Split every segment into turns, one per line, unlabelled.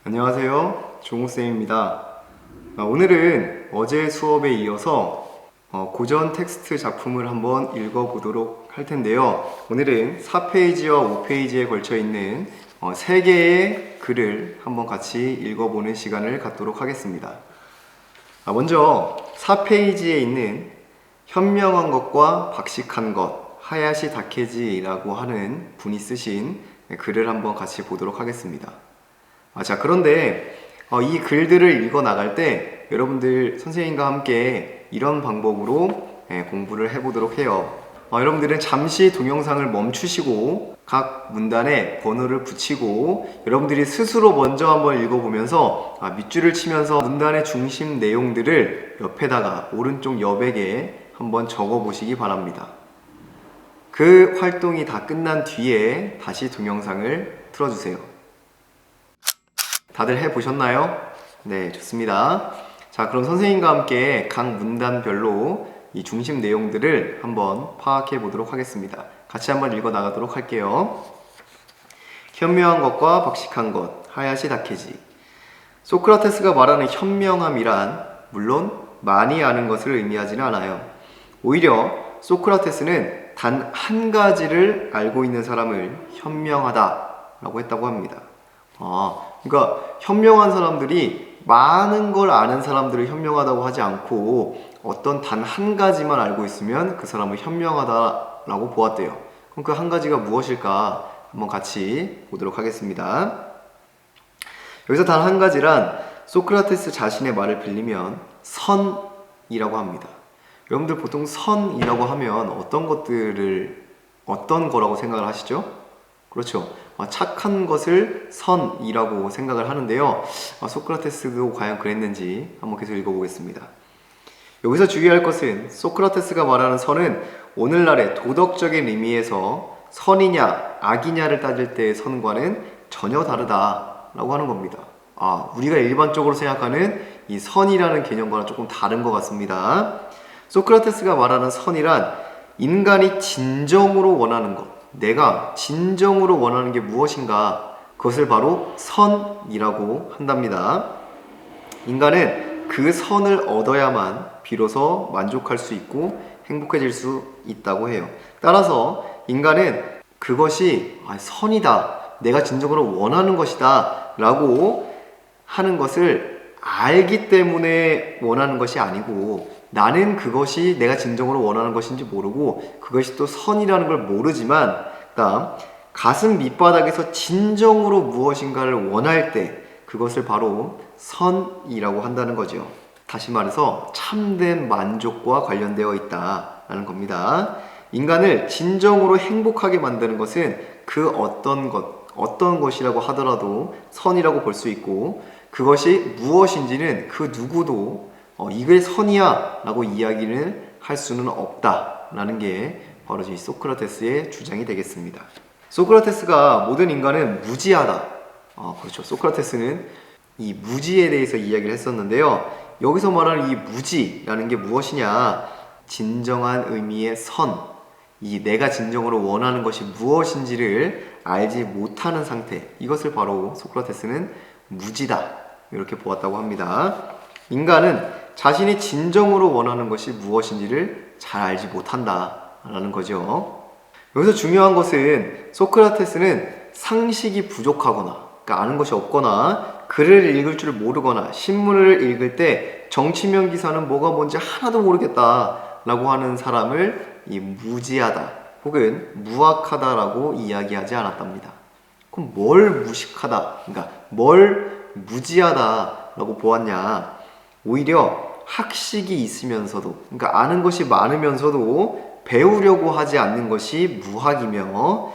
안녕하세요. 종우쌤입니다. 오늘은 어제 수업에 이어서 고전 텍스트 작품을 한번 읽어보도록 할 텐데요. 오늘은 4페이지와 5페이지에 걸쳐 있는 3개의 글을 한번 같이 읽어보는 시간을 갖도록 하겠습니다. 먼저 4페이지에 있는 현명한 것과 박식한 것, 하야시 다케지라고 하는 분이 쓰신 글을 한번 같이 보도록 하겠습니다. 자, 그런데 이 글들을 읽어 나갈 때 여러분들 선생님과 함께 이런 방법으로 공부를 해보도록 해요. 여러분들은 잠시 동영상을 멈추시고 각 문단에 번호를 붙이고 여러분들이 스스로 먼저 한번 읽어보면서 밑줄을 치면서 문단의 중심 내용들을 옆에다가 오른쪽 여백에 한번 적어보시기 바랍니다. 그 활동이 다 끝난 뒤에 다시 동영상을 틀어주세요. 다들 해보셨나요? 네, 좋습니다. 자, 그럼 선생님과 함께 각 문단별로 이 중심 내용들을 한번 파악해 보도록 하겠습니다. 같이 한번 읽어 나가도록 할게요. 현명한 것과 박식한 것, 하야시 다케지. 소크라테스가 말하는 현명함이란 물론 많이 아는 것을 의미하지는 않아요. 오히려 소크라테스는 단 한 가지를 알고 있는 사람을 현명하다라고 했다고 합니다. 그러니까 현명한 사람들이 많은 걸 아는 사람들을 현명하다고 하지 않고 어떤 단 한 가지만 알고 있으면 그 사람을 현명하다라고 보았대요. 그럼 그 한 가지가 무엇일까 한번 같이 보도록 하겠습니다. 여기서 단 한 가지란 소크라테스 자신의 말을 빌리면 선이라고 합니다. 여러분들 보통 선이라고 하면 어떤 거라고 생각을 하시죠? 그렇죠. 착한 것을 선이라고 생각을 하는데요. 소크라테스도 과연 그랬는지 한번 계속 읽어보겠습니다. 여기서 주의할 것은 소크라테스가 말하는 선은 오늘날의 도덕적인 의미에서 선이냐 악이냐를 따질 때의 선과는 전혀 다르다라고 하는 겁니다. 우리가 일반적으로 생각하는 이 선이라는 개념과는 조금 다른 것 같습니다. 소크라테스가 말하는 선이란 인간이 진정으로 원하는 것, 내가 진정으로 원하는 게 무엇인가, 그것을 바로 선이라고 한답니다. 인간은 그 선을 얻어야만 비로소 만족할 수 있고 행복해질 수 있다고 해요. 따라서 인간은 그것이 선이다, 내가 진정으로 원하는 것이다 라고 하는 것을 알기 때문에 원하는 것이 아니고, 나는 그것이 내가 진정으로 원하는 것인지 모르고 그것이 또 선이라는 걸 모르지만 가슴 밑바닥에서 진정으로 무엇인가를 원할 때 그것을 바로 선이라고 한다는 거죠. 다시 말해서 참된 만족과 관련되어 있다라는 겁니다. 인간을 진정으로 행복하게 만드는 것은 그 어떤 것이라고 하더라도 선이라고 볼 수 있고, 그것이 무엇인지는 그 누구도 이게 선이야 라고 이야기를 할 수는 없다 라는 게 바로 이 소크라테스의 주장이 되겠습니다. 소크라테스가 모든 인간은 무지하다, 그렇죠. 소크라테스는 이 무지에 대해서 이야기를 했었는데요. 여기서 말하는 이 무지라는 게 무엇이냐, 진정한 의미의 선, 이 내가 진정으로 원하는 것이 무엇인지를 알지 못하는 상태, 이것을 바로 소크라테스는 무지다 이렇게 보았다고 합니다. 인간은 자신이 진정으로 원하는 것이 무엇인지를 잘 알지 못한다라는 거죠. 여기서 중요한 것은 소크라테스는 상식이 부족하거나, 그러니까 아는 것이 없거나, 글을 읽을 줄 모르거나, 신문을 읽을 때 정치면 기사는 뭐가 뭔지 하나도 모르겠다라고 하는 사람을 이 무지하다 혹은 무학하다라고 이야기하지 않았답니다. 그럼 뭘 무식하다, 그러니까 뭘 무지하다라고 보았냐? 오히려 학식이 있으면서도, 그러니까 아는 것이 많으면서도 배우려고 하지 않는 것이 무학이며,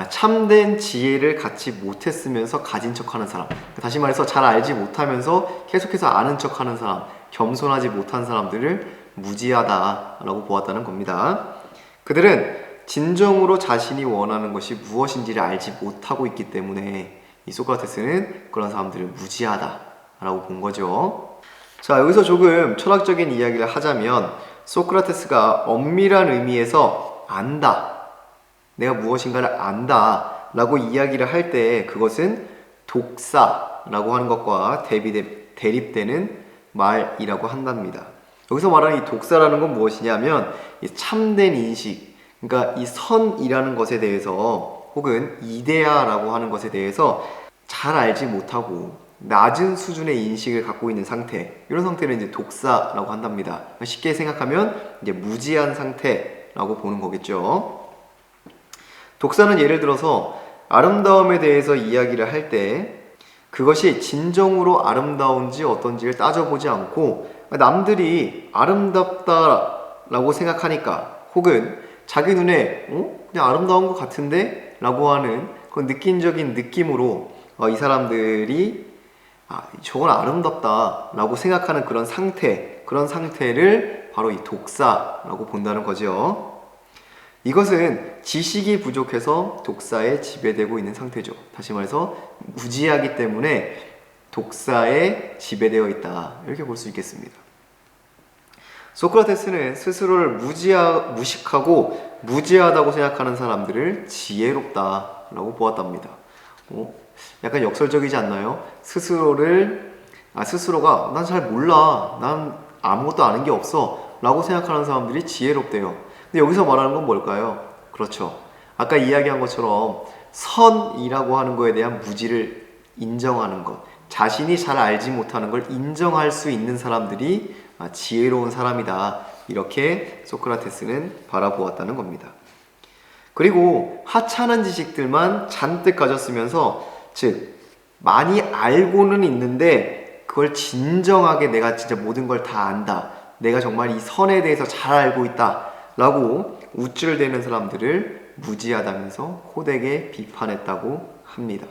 참된 지혜를 갖지 못했으면서 가진 척하는 사람, 다시 말해서 잘 알지 못하면서 계속해서 아는 척하는 사람, 겸손하지 못한 사람들을 무지하다라고 보았다는 겁니다. 그들은 진정으로 자신이 원하는 것이 무엇인지를 알지 못하고 있기 때문에 이 소크라테스는 그런 사람들을 무지하다라고 본 거죠. 자, 여기서 조금 철학적인 이야기를 하자면 소크라테스가 엄밀한 의미에서 안다, 내가 무엇인가를 안다 라고 이야기를 할 때 그것은 독사라고 하는 것과 대립되는 말이라고 한답니다. 여기서 말하는 이 독사라는 건 무엇이냐면 이 참된 인식, 그러니까 이 선이라는 것에 대해서 혹은 이데아라고 하는 것에 대해서 잘 알지 못하고 낮은 수준의 인식을 갖고 있는 상태, 이런 상태를 이제 독사라고 한답니다. 쉽게 생각하면 이제 무지한 상태라고 보는 거겠죠. 독사는 예를 들어서 아름다움에 대해서 이야기를 할 때 그것이 진정으로 아름다운지 어떤지를 따져보지 않고 남들이 아름답다라고 생각하니까 혹은 자기 눈에 그냥 아름다운 것 같은데? 라고 하는 그 느낌적인 느낌으로 이 사람들이 저건 아름답다 라고 생각하는 그런 상태를 바로 이 독사라고 본다는 거죠. 이것은 지식이 부족해서 독사에 지배되고 있는 상태죠. 다시 말해서 무지하기 때문에 독사에 지배되어 있다, 이렇게 볼 수 있겠습니다. 소크라테스는 스스로를 무식하고 무지하다고 생각하는 사람들을 지혜롭다라고 보았답니다. 약간 역설적이지 않나요? 스스로가 난 잘 몰라, 난 아무것도 아는 게 없어 라고 생각하는 사람들이 지혜롭대요. 근데 여기서 말하는 건 뭘까요? 그렇죠. 아까 이야기한 것처럼 선이라고 하는 거에 대한 무지를 인정하는 것, 자신이 잘 알지 못하는 걸 인정할 수 있는 사람들이 지혜로운 사람이다, 이렇게 소크라테스는 바라보았다는 겁니다. 그리고 하찮은 지식들만 잔뜩 가졌으면서, 즉 많이 알고는 있는데 그걸 진정하게 내가 진짜 모든 걸 다 안다, 내가 정말 이 선에 대해서 잘 알고 있다 라고 우쭐대는 사람들을 무지하다면서 호되게 비판했다고 합니다.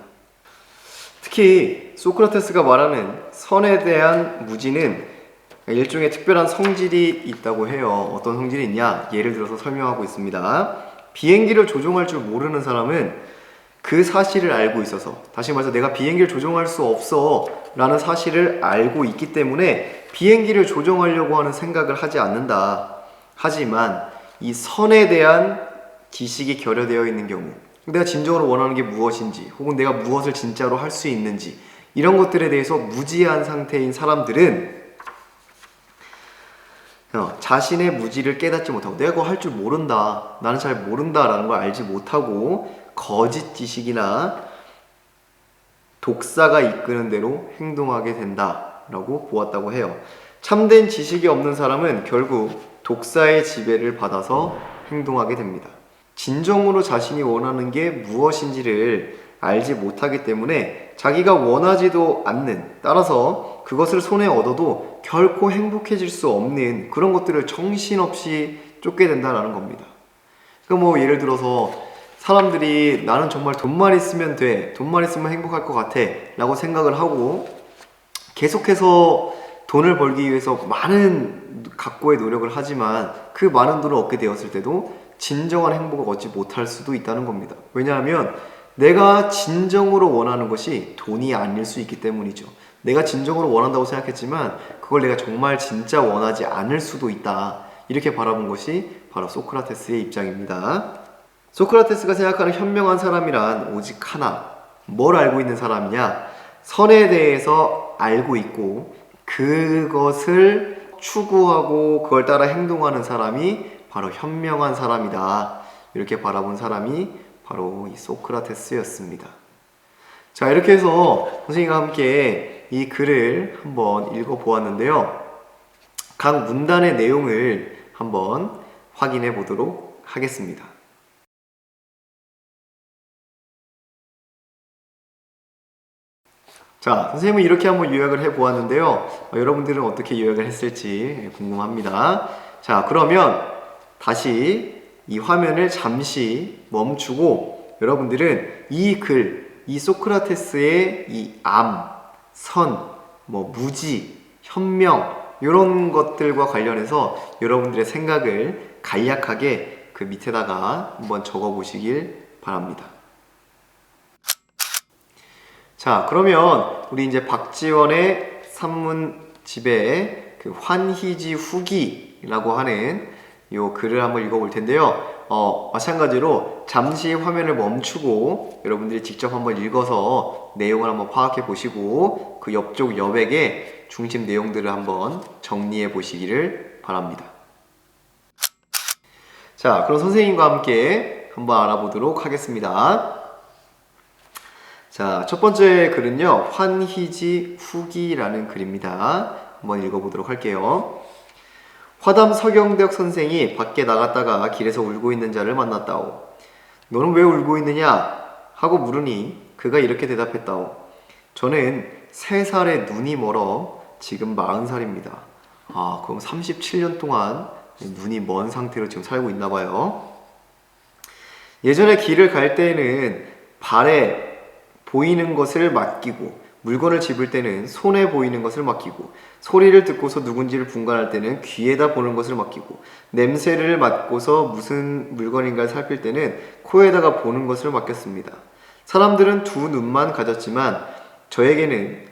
특히 소크라테스가 말하는 선에 대한 무지는 일종의 특별한 성질이 있다고 해요. 어떤 성질이 있냐? 예를 들어서 설명하고 있습니다. 비행기를 조종할 줄 모르는 사람은 그 사실을 알고 있어서, 다시 말해서 내가 비행기를 조종할 수 없어 라는 사실을 알고 있기 때문에 비행기를 조종하려고 하는 생각을 하지 않는다. 하지만 이 선에 대한 지식이 결여되어 있는 경우, 내가 진정으로 원하는 게 무엇인지 혹은 내가 무엇을 진짜로 할 수 있는지, 이런 것들에 대해서 무지한 상태인 사람들은 자신의 무지를 깨닫지 못하고 내가 그거 할 줄 모른다, 나는 잘 모른다 라는 걸 알지 못하고 거짓 지식이나 독사가 이끄는 대로 행동하게 된다라고 보았다고 해요. 참된 지식이 없는 사람은 결국 독사의 지배를 받아서 행동하게 됩니다. 진정으로 자신이 원하는 게 무엇인지를 알지 못하기 때문에 자기가 원하지도 않는, 따라서 그것을 손에 얻어도 결코 행복해질 수 없는 그런 것들을 정신없이 쫓게 된다는 겁니다. 그러니까 예를 들어서 사람들이 나는 정말 돈만 있으면 돼, 돈만 있으면 행복할 것 같아 라고 생각을 하고 계속해서 돈을 벌기 위해서 많은 각고의 노력을 하지만 그 많은 돈을 얻게 되었을 때도 진정한 행복을 얻지 못할 수도 있다는 겁니다. 왜냐하면 내가 진정으로 원하는 것이 돈이 아닐 수 있기 때문이죠. 내가 진정으로 원한다고 생각했지만 그걸 내가 정말 진짜 원하지 않을 수도 있다, 이렇게 바라본 것이 바로 소크라테스의 입장입니다. 소크라테스가 생각하는 현명한 사람이란 오직 하나, 뭘 알고 있는 사람이냐? 선에 대해서 알고 있고 그것을 추구하고 그걸 따라 행동하는 사람이 바로 현명한 사람이다, 이렇게 바라본 사람이 바로 이 소크라테스였습니다. 자, 이렇게 해서 선생님과 함께 이 글을 한번 읽어보았는데요. 각 문단의 내용을 한번 확인해 보도록 하겠습니다. 자, 선생님은 이렇게 한번 요약을 해보았는데요. 여러분들은 어떻게 요약을 했을지 궁금합니다. 자, 그러면 다시 이 화면을 잠시 멈추고 여러분들은 이 글, 이 소크라테스의 이 암, 선, 무지, 현명, 이런 것들과 관련해서 여러분들의 생각을 간략하게 그 밑에다가 한번 적어 보시길 바랍니다. 자, 그러면 우리 이제 박지원의 산문집에 그 환희지 후기라고 하는 요 글을 한번 읽어볼 텐데요. 마찬가지로 잠시 화면을 멈추고 여러분들이 직접 한번 읽어서 내용을 한번 파악해 보시고 그 옆쪽 여백의 중심 내용들을 한번 정리해 보시기를 바랍니다. 자, 그럼 선생님과 함께 한번 알아보도록 하겠습니다. 자, 첫 번째 글은요, 환희지 후기라는 글입니다. 한번 읽어보도록 할게요. 화담 서경덕 선생이 밖에 나갔다가 길에서 울고 있는 자를 만났다오. 너는 왜 울고 있느냐? 하고 물으니 그가 이렇게 대답했다오. 저는 3살에 눈이 멀어 지금 40살입니다. 그럼 37년 동안 눈이 먼 상태로 지금 살고 있나 봐요. 예전에 길을 갈 때에는 발에 보이는 것을 맡기고 물건을 집을 때는 손에 보이는 것을 맡기고 소리를 듣고서 누군지를 분간할 때는 귀에다 보는 것을 맡기고 냄새를 맡고서 무슨 물건인가를 살필 때는 코에다가 보는 것을 맡겼습니다. 사람들은 2 눈만 가졌지만 저에게는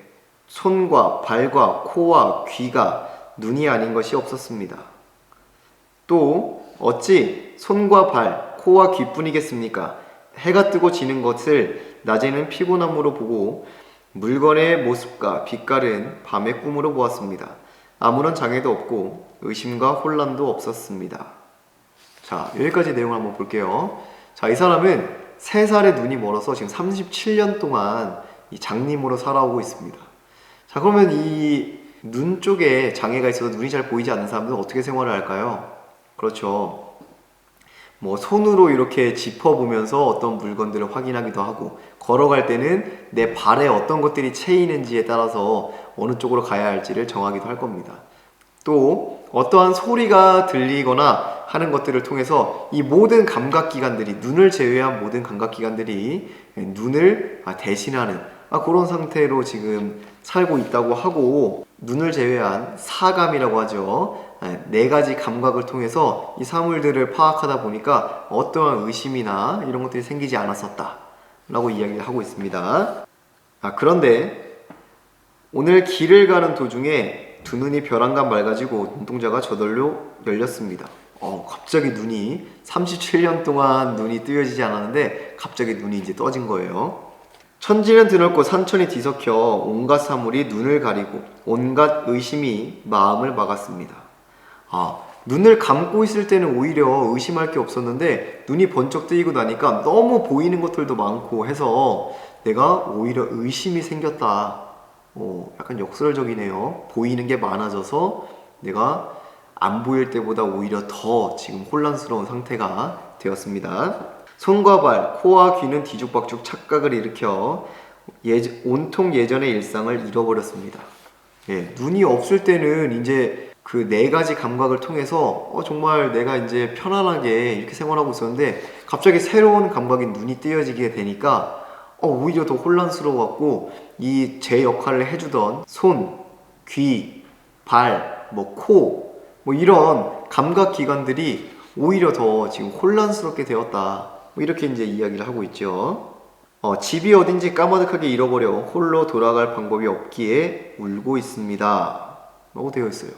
손과 발과 코와 귀가 눈이 아닌 것이 없었습니다. 또 어찌 손과 발, 코와 귀뿐이겠습니까? 해가 뜨고 지는 것을 낮에는 피곤함으로 보고 물건의 모습과 빛깔은 밤의 꿈으로 보았습니다. 아무런 장애도 없고 의심과 혼란도 없었습니다. 자, 여기까지 내용을 한번 볼게요. 자, 이 사람은 3살에 눈이 멀어서 지금 37년 동안 이 장님으로 살아오고 있습니다. 자, 그러면 이 눈 쪽에 장애가 있어서 눈이 잘 보이지 않는 사람들은 어떻게 생활을 할까요? 그렇죠. 손으로 이렇게 짚어보면서 어떤 물건들을 확인하기도 하고, 걸어갈 때는 내 발에 어떤 것들이 채이는지에 따라서 어느 쪽으로 가야 할지를 정하기도 할 겁니다. 또 어떠한 소리가 들리거나 하는 것들을 통해서 이 모든 감각기관들이, 눈을 제외한 모든 감각기관들이 눈을 대신하는 그런 상태로 지금 살고 있다고 하고, 눈을 제외한 사감이라고 하죠. 4가지 감각을 통해서 이 사물들을 파악하다 보니까 어떠한 의심이나 이런 것들이 생기지 않았었다 라고 이야기를 하고 있습니다. 그런데 오늘 길을 가는 도중에 2 눈이 벼랑간 맑아지고 눈동자가 저절로 열렸습니다. 갑자기 눈이 37년 동안 눈이 뜨여지지 않았는데 갑자기 눈이 이제 떠진 거예요. 천지는 드넓고 산천이 뒤섞여 온갖 사물이 눈을 가리고 온갖 의심이 마음을 막았습니다. 눈을 감고 있을 때는 오히려 의심할 게 없었는데 눈이 번쩍 뜨이고 나니까 너무 보이는 것들도 많고 해서 내가 오히려 의심이 생겼다. 약간 역설적이네요. 보이는 게 많아져서 내가 안 보일 때보다 오히려 더 지금 혼란스러운 상태가 되었습니다. 손과 발, 코와 귀는 뒤죽박죽 착각을 일으켜 온통 예전의 일상을 잃어버렸습니다. 눈이 없을 때는 이제 그 4가지 감각을 통해서 정말 내가 이제 편안하게 이렇게 생활하고 있었는데 갑자기 새로운 감각인 눈이 띄어지게 되니까 오히려 더 혼란스러워갖고 이 제 역할을 해주던 손, 귀, 발, 코 이런 감각기관들이 오히려 더 지금 혼란스럽게 되었다. 이렇게 이제 이야기를 하고 있죠. 집이 어딘지 까마득하게 잃어버려 홀로 돌아갈 방법이 없기에 울고 있습니다. 라고 되어 있어요.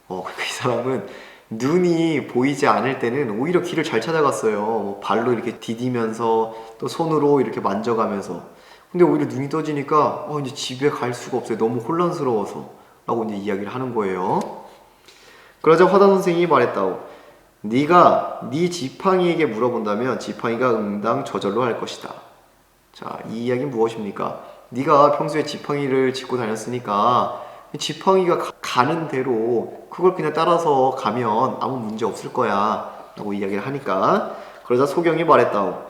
그러니까 이 사람은 눈이 보이지 않을 때는 오히려 길을 잘 찾아갔어요. 발로 이렇게 디디면서 또 손으로 이렇게 만져가면서. 근데 오히려 눈이 떠지니까 이제 집에 갈 수가 없어요. 너무 혼란스러워서. 라고 이제 이야기를 하는 거예요. 그러자 화단 선생님이 말했다오. 네가 네 지팡이에게 물어본다면 지팡이가 응당 저절로 할 것이다. 자, 이 이야기는 무엇입니까? 네가 평소에 지팡이를 짚고 다녔으니까 지팡이가 가는 대로 그걸 그냥 따라서 가면 아무 문제 없을 거야 라고 이야기를 하니까, 그러자 소경이 말했다오.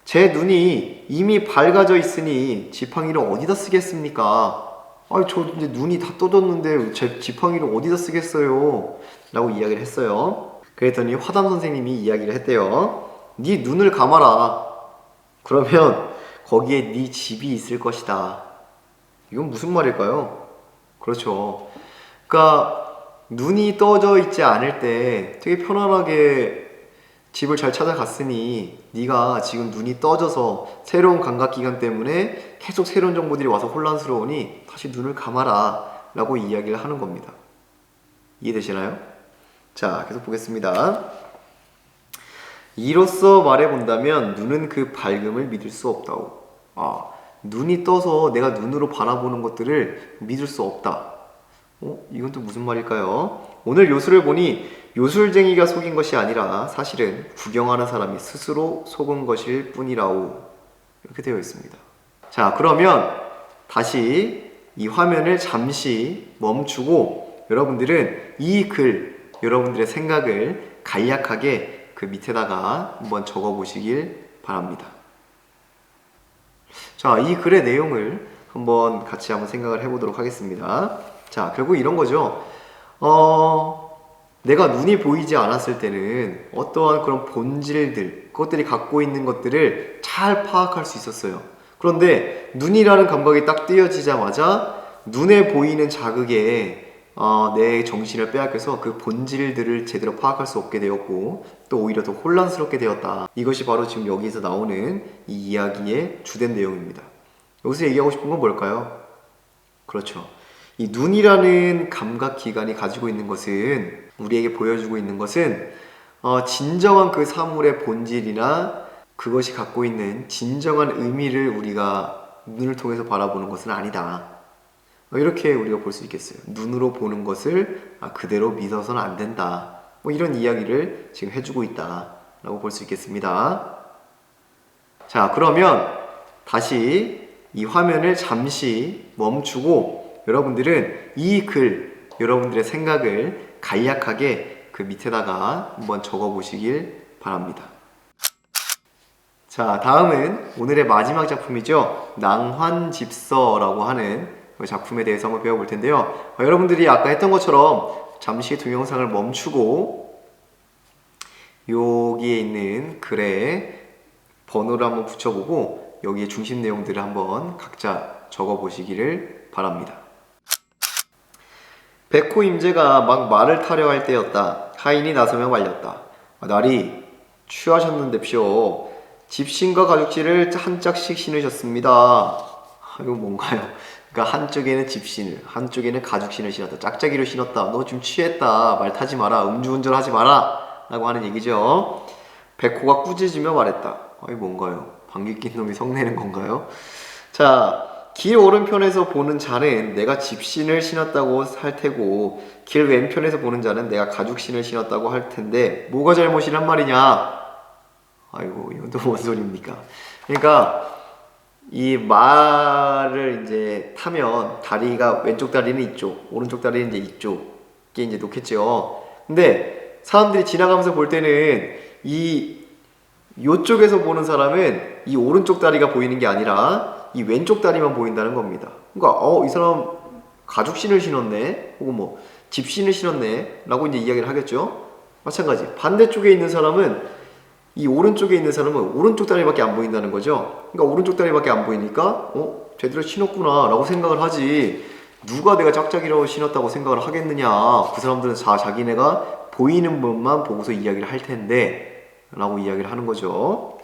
제 눈이 이미 밝아져 있으니 지팡이를 어디다 쓰겠습니까? 저 이제 눈이 다 떠졌는데 제 지팡이를 어디다 쓰겠어요? 라고 이야기를 했어요. 그랬더니 화담 선생님이 이야기를 했대요. 네 눈을 감아라. 그러면 거기에 네 집이 있을 것이다. 이건 무슨 말일까요? 그렇죠. 그러니까 눈이 떠져 있지 않을 때 되게 편안하게 집을 잘 찾아갔으니 네가 지금 눈이 떠져서 새로운 감각기관 때문에 계속 새로운 정보들이 와서 혼란스러우니 다시 눈을 감아라 라고 이야기를 하는 겁니다. 이해되시나요? 자, 계속 보겠습니다. 이로써 말해본다면 눈은 그 밝음을 믿을 수 없다오. 눈이 떠서 내가 눈으로 바라보는 것들을 믿을 수 없다. 이건 또 무슨 말일까요? 오늘 요술을 보니 요술쟁이가 속인 것이 아니라 사실은 구경하는 사람이 스스로 속은 것일 뿐이라오. 이렇게 되어 있습니다. 자, 그러면 다시 이 화면을 잠시 멈추고 여러분들은 이 글, 여러분들의 생각을 간략하게 그 밑에다가 한번 적어 보시길 바랍니다. 자, 이 글의 내용을 한번 같이 한번 생각을 해보도록 하겠습니다. 자, 결국 이런 거죠. 내가 눈이 보이지 않았을 때는 어떠한 그런 본질들, 그것들이 갖고 있는 것들을 잘 파악할 수 있었어요. 그런데 눈이라는 감각이 딱 띄어지자마자 눈에 보이는 자극에 내 정신을 빼앗겨서 그 본질들을 제대로 파악할 수 없게 되었고 또 오히려 더 혼란스럽게 되었다. 이것이 바로 지금 여기서 나오는 이 이야기의 주된 내용입니다. 여기서 얘기하고 싶은 건 뭘까요? 그렇죠. 이 눈이라는 감각 기관이 가지고 있는 것은, 우리에게 보여주고 있는 것은 진정한 그 사물의 본질이나 그것이 갖고 있는 진정한 의미를 우리가 눈을 통해서 바라보는 것은 아니다. 이렇게 우리가 볼 수 있겠어요. 눈으로 보는 것을 그대로 믿어서는 안 된다. 이런 이야기를 지금 해주고 있다 라고 볼 수 있겠습니다. 자, 그러면 다시 이 화면을 잠시 멈추고 여러분들은 이 글, 여러분들의 생각을 간략하게 그 밑에다가 한번 적어 보시길 바랍니다. 자, 다음은 오늘의 마지막 작품이죠. 낭환집서라고 하는 작품에 대해서 한번 배워볼 텐데요. 여러분들이 아까 했던 것처럼 잠시 동영상을 멈추고 여기에 있는 글에 번호를 한번 붙여보고 여기에 중심 내용들을 한번 각자 적어보시기를 바랍니다. 백호 임제가 막 말을 타려 할 때였다. 하인이 나서며 말렸다. 날이 취하셨는데쇼. 집신과 가죽신을 한 짝씩 신으셨습니다. 이거 뭔가요? 그러니까 한쪽에는 집신을, 한쪽에는 가죽신을 신었다. 짝짝이로 신었다. 너 좀 취했다. 말 타지 마라. 음주운전 하지 마라. 라고 하는 얘기죠. 백호가 꾸짖으며 말했다. 이거 뭔가요? 방귀 낀 놈이 성내는 건가요? 자, 길 오른편에서 보는 자는 내가 집신을 신었다고 할 테고 길 왼편에서 보는 자는 내가 가죽신을 신었다고 할 텐데 뭐가 잘못이란 말이냐? 아이고, 이건 또 뭔 소리입니까? 그러니까 이 말을 이제 타면 다리가, 왼쪽 다리는 이쪽, 오른쪽 다리는 이제 이쪽에 이제 놓겠죠. 근데 사람들이 지나가면서 볼 때는 요쪽에서 보는 사람은 이 오른쪽 다리가 보이는 게 아니라 이 왼쪽 다리만 보인다는 겁니다. 그러니까 이 사람 가죽신을 신었네, 혹은 뭐 집신을 신었네 라고 이제 이야기를 하겠죠. 마찬가지 반대쪽에 있는 사람은, 이 오른쪽에 있는 사람은 오른쪽 다리밖에 안 보인다는 거죠. 그러니까 오른쪽 다리밖에 안 보이니까 제대로 신었구나 라고 생각을 하지, 누가 내가 짝짝이라고 신었다고 생각을 하겠느냐. 그 사람들은 자기네가 보이는 것만 보고서 이야기를 할 텐데 라고 이야기를 하는 거죠.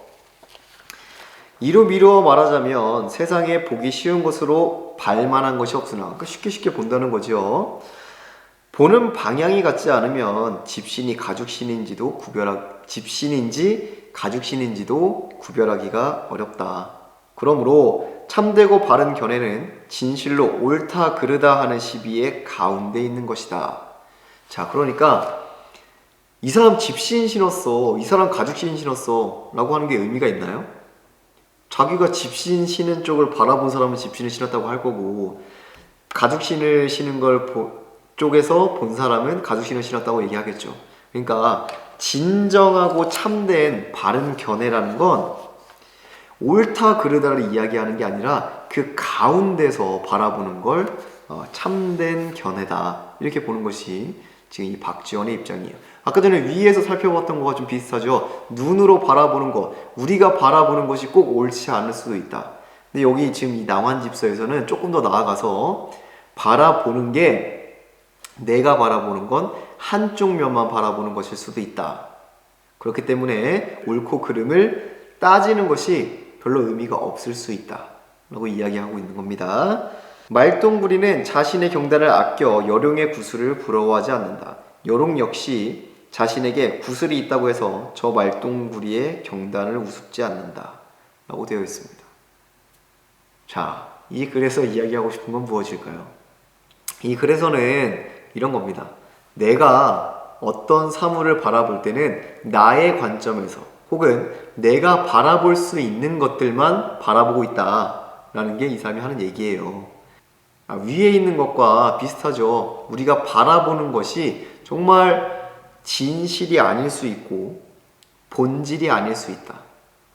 이로 미루어 말하자면 세상에 보기 쉬운 것으로 발만한 것이 없으나, 그러니까 쉽게 본다는 거죠. 보는 방향이 같지 않으면 집신이 집신인지 가죽신인지도 구별하기가 어렵다. 그러므로 참되고 바른 견해는 진실로 옳다 그르다 하는 시비의 가운데 있는 것이다. 자, 그러니까 이 사람 집신 신었어, 이 사람 가죽신 신었어 라고 하는 게 의미가 있나요? 자기가 집신 신은 쪽을 바라본 사람은 집신을 신었다고 할 거고, 가죽신을 신은 걸 쪽에서 본 사람은 가죽신을 신었다고 얘기하겠죠. 그러니까 진정하고 참된 바른 견해라는 건 옳다 그르다를 이야기하는 게 아니라 그 가운데서 바라보는 걸 참된 견해다, 이렇게 보는 것이 지금 이 박지원의 입장이에요. 아까 전에 위에서 살펴봤던 거가 좀 비슷하죠. 눈으로 바라보는 것, 우리가 바라보는 것이 꼭 옳지 않을 수도 있다. 근데 여기 지금 이 낭환집서에서는 조금 더 나아가서 바라보는 게, 내가 바라보는 건 한쪽 면만 바라보는 것일 수도 있다. 그렇기 때문에 옳고 그름을 따지는 것이 별로 의미가 없을 수 있다 라고 이야기하고 있는 겁니다. 말똥구리는 자신의 경단을 아껴 여룡의 구슬을 부러워하지 않는다. 여룡 역시 자신에게 구슬이 있다고 해서 저 말똥구리의 경단을 우습지 않는다 라고 되어 있습니다. 자, 이 글에서 이야기하고 싶은 건 무엇일까요? 이 글에서는 이런 겁니다. 내가 어떤 사물을 바라볼 때는 나의 관점에서 혹은 내가 바라볼 수 있는 것들만 바라보고 있다라는 게 이 사람이 하는 얘기예요. 위에 있는 것과 비슷하죠. 우리가 바라보는 것이 정말 진실이 아닐 수 있고 본질이 아닐 수 있다.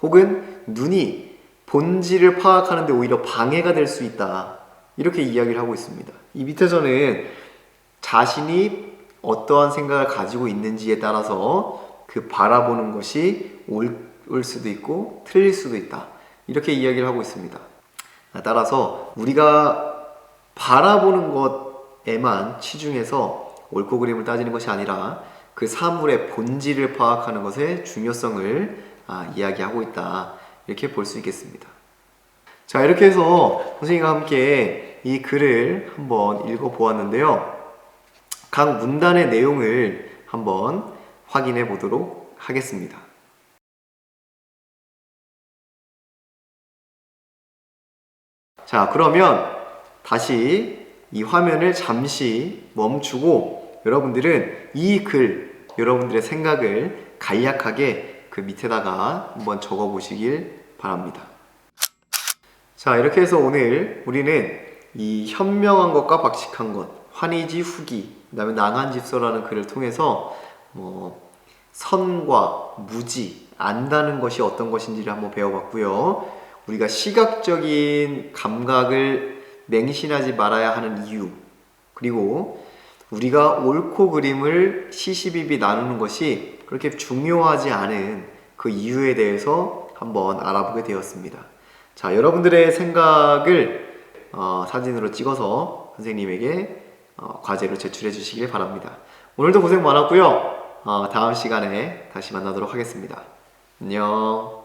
혹은 눈이 본질을 파악하는데 오히려 방해가 될 수 있다. 이렇게 이야기를 하고 있습니다. 이 밑에서는 자신이 어떠한 생각을 가지고 있는지에 따라서 그 바라보는 것이 옳을 수도 있고 틀릴 수도 있다. 이렇게 이야기를 하고 있습니다. 따라서 우리가 바라보는 것에만 치중해서 옳고 그름을 따지는 것이 아니라 그 사물의 본질을 파악하는 것의 중요성을 이야기하고 있다. 이렇게 볼 수 있겠습니다. 자, 이렇게 해서 선생님과 함께 이 글을 한번 읽어보았는데요. 각 문단의 내용을 한번 확인해 보도록 하겠습니다. 자, 그러면 다시 이 화면을 잠시 멈추고 여러분들은 이 글, 여러분들의 생각을 간략하게 그 밑에다가 한번 적어 보시길 바랍니다. 자, 이렇게 해서 오늘 우리는 이 현명한 것과 박식한 것, 환희지 후기, 그 다음에 낭한집서라는 글을 통해서 선과 무지, 안다는 것이 어떤 것인지를 한번 배워봤고요. 우리가 시각적인 감각을 맹신하지 말아야 하는 이유, 그리고 우리가 옳고 그름을 시시비비 나누는 것이 그렇게 중요하지 않은 그 이유에 대해서 한번 알아보게 되었습니다. 자, 여러분들의 생각을 사진으로 찍어서 선생님에게 과제로 제출해 주시길 바랍니다. 오늘도 고생 많았고요. 다음 시간에 다시 만나도록 하겠습니다. 안녕.